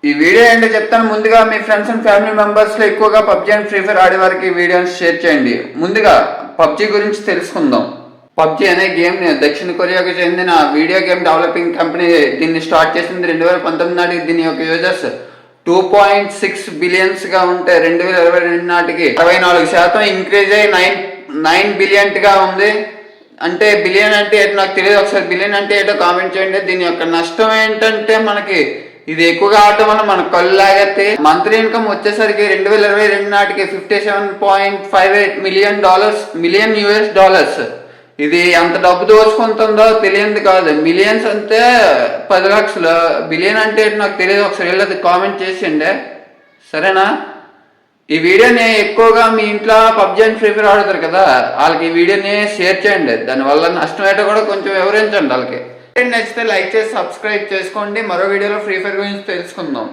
ఈ వీడియో ఏంటో చెప్తాను. ముందుగా మీ ఫ్రెండ్స్ అండ్ ఫ్యామిలీ మెంబర్స్ లో ఎక్కువగా పబ్జీ అండ్ ఫ్రీ ఫైర్ ఆడే వారికి వీడియోని షేర్ చేయండి. ముందుగా పబ్జీ గురించి తెలుసుకుందాం. పబ్జీ అనే గేమ్ దక్షిణ కొరియాకు చెందిన వీడియో గేమ్ డెవలపింగ్ కంపెనీ దీన్ని స్టార్ట్ చేసింది 2019 నాటికి. దీని యొక్క యూజర్స్ 2.6 బిలియన్స్ గా ఉంటే 2022 నాటికి 64% ఇంక్రీజ్ అయ్యి 9 బిలియన్ గా ఉంది. అంటే బిలియన్ అంటే ఏంటో నాకు తెలియదు, ఒకసారి బిలియన్ అంటే ఏంటో కామెంట్ చేయండి. దీని యొక్క నష్టం ఏంటంటే మనకి ఇది ఎక్కువగా ఆడటం వల్ల మన కళ్ళు లాగైతే మంత్లీ ఇన్కమ్ వచ్చేసరికి 2022 నాటికి $57.58 మిలియన్ యూఎస్ డాలర్స్. ఇది ఎంత డబ్బు దోచుకుంటుందో తెలియదు కాదు. మిలియన్స్ అంటే 10 లక్షలు, బిలియన్ అంటే నాకు తెలియదు, ఒకసారి వెళ్ళదు కామెంట్ చేసిండే సరేనా. ఈ వీడియోని ఎక్కువగా మీ ఇంట్లో పబ్జీ అండ్ ఫ్రీ ఫైర్ ఆడుతారు కదా, వాళ్ళకి ఈ వీడియోని షేర్ చేయండి. దానివల్ల నష్టం ఏంటో కూడా కొంచెం వివరించండి వాళ్ళకి. నచ్చితే లైక్ చేసి సబ్స్క్రైబ్ చేసుకోండి. మరో వీడియోలో ఫ్రీ ఫైర్ గురించి తెలుసుకుందాం.